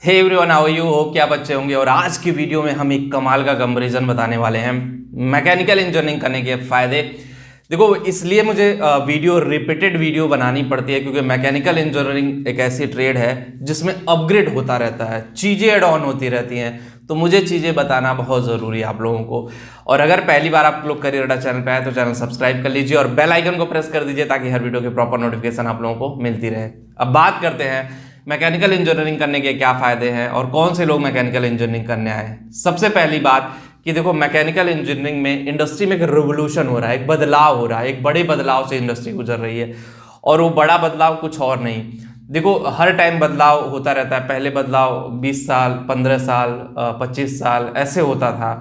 Hey everyone, how are you? Hope कि आप अच्छे होंगे। और आज की वीडियो में हम एक कमाल का कंपैरिजन बताने वाले हैं मैकेनिकल इंजीनियरिंग करने के फायदे। देखो, इसलिए मुझे वीडियो रिपीटेड वीडियो बनानी पड़ती है क्योंकि मैकेनिकल इंजीनियरिंग एक ऐसी ट्रेड है जिसमें अपग्रेड होता रहता है, चीज़ें एड ऑन होती रहती हैं। तो मुझे चीज़ें बताना बहुत ज़रूरी है आप लोगों को। और अगर पहली बार आप लोग करियर अड्डा चैनल पे आए तो चैनल सब्सक्राइब कर लीजिए और बेल आइकन को प्रेस कर दीजिए ताकि हर वीडियो की प्रॉपर नोटिफिकेशन आप लोगों को मिलती रहे। अब बात करते हैं मैकेनिकल इंजीनियरिंग करने के क्या फ़ायदे हैं और कौन से लोग मैकेनिकल इंजीनियरिंग करने आए हैं। सबसे पहली बात कि देखो, मैकेनिकल इंजीनियरिंग में इंडस्ट्री में एक रिवोल्यूशन हो रहा है, एक बदलाव हो रहा है, एक बड़े बदलाव से इंडस्ट्री गुजर रही है। और वो बड़ा बदलाव कुछ और नहीं, देखो हर टाइम बदलाव होता रहता है। पहले बदलाव 20 साल, 15 साल, 25 साल ऐसे होता था।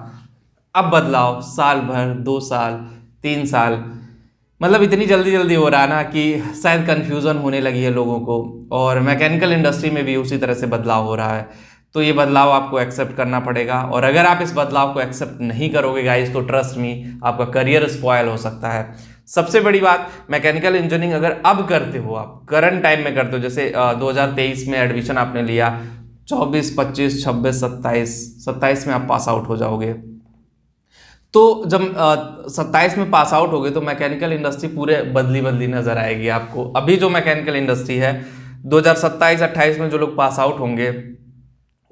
अब बदलाव साल भर, 2 साल, 3 साल, मतलब इतनी जल्दी जल्दी हो रहा है ना कि शायद कन्फ्यूज़न होने लगी है लोगों को। और मैकेनिकल इंडस्ट्री में भी उसी तरह से बदलाव हो रहा है। तो ये बदलाव आपको एक्सेप्ट करना पड़ेगा। और अगर आप इस बदलाव को एक्सेप्ट नहीं करोगे गाइस, तो ट्रस्ट मी, आपका करियर स्पॉयल हो सकता है। सबसे बड़ी बात, मैकेनिकल इंजीनियरिंग अगर अब करते हो, आप करंट टाइम में करते हो, जैसे 2023 में एडमिशन आपने लिया, 24, 25, 26, 27 में आप पास आउट हो जाओगे। तो जब 27 में पास आउट हो गए तो मैकेनिकल इंडस्ट्री पूरे बदली बदली नजर आएगी आपको। अभी जो मैकेनिकल इंडस्ट्री है 2027-28 में जो लोग पास आउट होंगे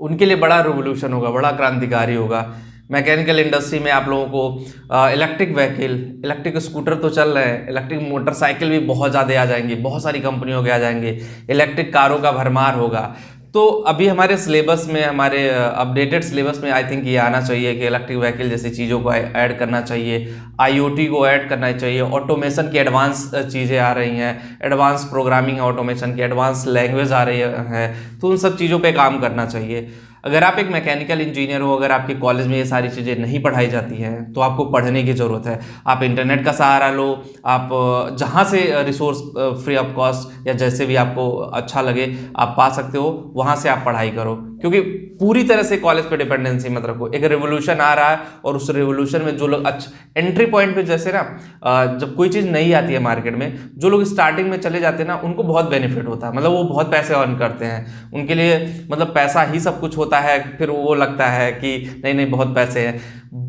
उनके लिए बड़ा रिवोल्यूशन होगा, बड़ा क्रांतिकारी होगा। मैकेनिकल इंडस्ट्री में आप लोगों को इलेक्ट्रिक व्हीकल, इलेक्ट्रिक स्कूटर तो चल रहे हैं, इलेक्ट्रिक मोटरसाइकिल भी बहुत ज़्यादा आ जाएंगी, बहुत सारी कंपनियों के आ जाएंगे, इलेक्ट्रिक कारों का भरमार होगा। तो अभी हमारे सिलेबस में, हमारे अपडेटेड सिलेबस में आई थिंक ये आना चाहिए कि इलेक्ट्रिक व्हीकल जैसी चीज़ों को ऐड करना चाहिए, आईओटी को ऐड करना चाहिए, ऑटोमेशन की एडवांस चीज़ें आ रही हैं, एडवांस प्रोग्रामिंग ऑटोमेशन की एडवांस लैंग्वेज आ रही है, तो उन सब चीज़ों पे काम करना चाहिए। अगर आप एक मैकेनिकल इंजीनियर हो, अगर आपके कॉलेज में ये सारी चीज़ें नहीं पढ़ाई जाती हैं तो आपको पढ़ने की ज़रूरत है। आप इंटरनेट का सहारा लो, आप जहाँ से रिसोर्स फ्री ऑफ कॉस्ट या जैसे भी आपको अच्छा लगे आप पा सकते हो, वहाँ से आप पढ़ाई करो। क्योंकि पूरी तरह से कॉलेज पे डिपेंडेंसी मत रखो। एक रेवोल्यूशन आ रहा है और उस रेवोल्यूशन में जो लोग एंट्री पॉइंट पे, जैसे ना जब कोई चीज़ नहीं आती है मार्केट में, जो लोग स्टार्टिंग में चले जाते हैं ना उनको बहुत बेनिफिट होता है, मतलब वो बहुत पैसे अर्न करते हैं। उनके लिए मतलब पैसा ही सब कुछ होता है। फिर वो लगता है कि नहीं नहीं बहुत पैसे हैं।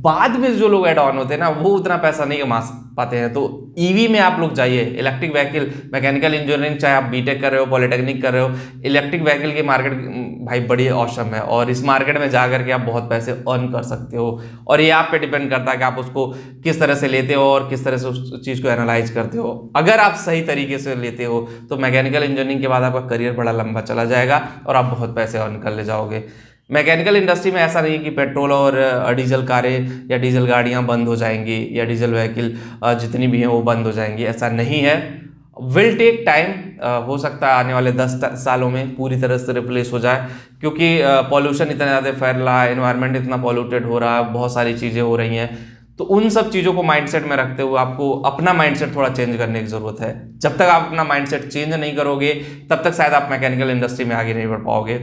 बाद में जो लोग एड ऑन होते हैं ना वो उतना पैसा नहीं कमा पाते हैं। तो ईवी में आप लोग जाइए, इलेक्ट्रिक व्हीकल, मैकेनिकल इंजीनियरिंग, चाहे आप बीटेक कर रहे हो, पॉलिटेक्निक कर रहे हो, इलेक्ट्रिक व्हीकल की मार्केट भाई बड़ी ऑसम है। और इस मार्केट में जाकर के आप बहुत पैसे अर्न कर सकते हो। और ये आप पे डिपेंड करता है कि आप उसको किस तरह से लेते हो और किस तरह से उस चीज़ को एनालाइज करते हो। अगर आप सही तरीके से लेते हो तो मैकेनिकल इंजीनियरिंग के बाद आपका करियर बड़ा लंबा चला जाएगा और आप बहुत पैसे अर्न कर ले जाओगे। मैकेनिकल इंडस्ट्री में ऐसा नहीं है कि पेट्रोल और डीजल कारें या डीजल गाड़ियां बंद हो जाएंगी या डीजल व्हीकल जितनी भी हैं वो बंद हो जाएंगी, ऐसा नहीं है। विल टेक टाइम, हो सकता है आने वाले 10 सालों में पूरी तरह से रिप्लेस हो जाए, क्योंकि पॉल्यूशन इतना ज़्यादा फैल रहा है, एनवायरनमेंट इतना पॉल्यूटेड हो रहा है, बहुत सारी चीज़ें हो रही हैं। तो उन सब चीज़ों को माइंडसेट में रखते हुए आपको अपना माइंडसेट थोड़ा चेंज करने की ज़रूरत है। जब तक आप अपना माइंडसेट चेंज नहीं करोगे तब तक शायद आप मैकेनिकल इंडस्ट्री में आगे नहीं बढ़ पाओगे।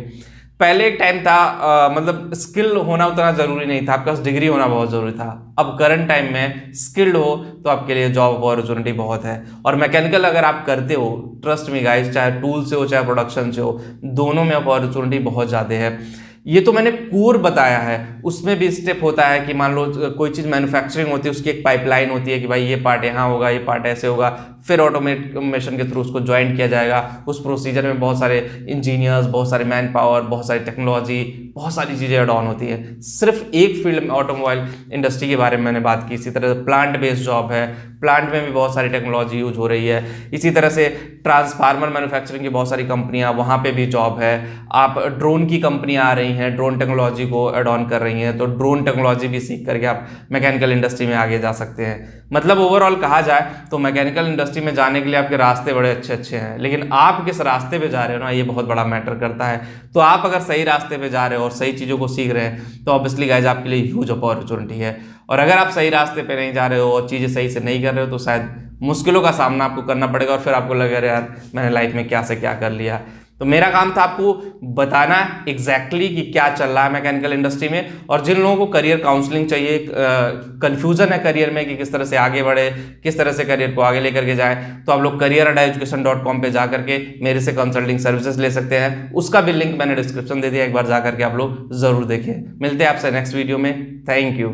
पहले एक टाइम था मतलब स्किल होना उतना ज़रूरी नहीं था, आपके पास डिग्री होना बहुत ज़रूरी था। अब करंट टाइम में स्किल्ड हो तो आपके लिए जॉब अपॉर्चुनिटी बहुत है। और मैकेनिकल अगर आप करते हो, ट्रस्ट मी गाइस, चाहे टूल से हो चाहे प्रोडक्शन से हो, दोनों में अपॉर्चुनिटी बहुत ज़्यादा है। ये तो मैंने कोर बताया है, उसमें भी स्टेप होता है कि मान लो कोई चीज़ मैन्युफैक्चरिंग होती है, उसकी एक पाइपलाइन होती है कि भाई ये पार्ट यहाँ होगा, ये पार्ट ऐसे होगा, फिर ऑटोमेशन के थ्रू उसको ज्वाइन किया जाएगा। उस प्रोसीजर में बहुत सारे इंजीनियर्स, बहुत सारे मैन पावर, बहुत सारी टेक्नोलॉजी, बहुत सारी चीज़ें एड ऑन होती हैं। सिर्फ एक फील्ड में, ऑटोमोबाइल इंडस्ट्री के बारे में मैंने बात की। इसी तरह प्लांट बेस्ड जॉब है, प्लांट में भी बहुत सारी टेक्नोलॉजी यूज हो रही है। इसी तरह से ट्रांसफार्मर मैन्युफैक्चरिंग की बहुत सारी कंपनियां, वहाँ पे भी जॉब है। आप ड्रोन की कंपनियां आ रही हैं, ड्रोन टेक्नोलॉजी को एड ऑन कर रही हैं, तो ड्रोन टेक्नोलॉजी भी सीख करके आप मैकेनिकल इंडस्ट्री में आगे जा सकते हैं। मतलब ओवरऑल कहा जाए तो मैकेनिकल इंडस्ट्री में जाने के लिए आपके रास्ते बड़े अच्छे अच्छे हैं, लेकिन आप किस रास्ते पे जा रहे हो ना, ये बहुत बड़ा मैटर करता है। तो आप अगर सही रास्ते पे जा रहे हो और सही चीज़ों को सीख रहे हैं तो ऑब्वियसली गाइज आपके लिए ह्यूज अपॉर्चुनिटी है। और अगर आप सही रास्ते पे नहीं जा रहे हो और चीज़ें सही से नहीं कर रहे हो तो शायद मुश्किलों का सामना आपको करना पड़ेगा और फिर आपको लगेगा यार मैंने लाइफ में क्या से क्या कर लिया। तो मेरा काम था आपको बताना एग्जैक्टली कि क्या चल रहा है मैकेनिकल इंडस्ट्री में, और जिन लोगों को करियर काउंसलिंग चाहिए, कंफ्यूजन है करियर में कि किस तरह से आगे बढ़े, किस तरह से करियर को आगे लेकर के जाए, तो आप लोग career-education.com पे जा करके मेरे से कंसल्टिंग सर्विसेज ले सकते हैं। उसका भी लिंक मैंने डिस्क्रिप्शन दे दिया, एक बार जा करके आप लोग जरूर देखिए। मिलते हैं आपसे नेक्स्ट वीडियो में। Thank you.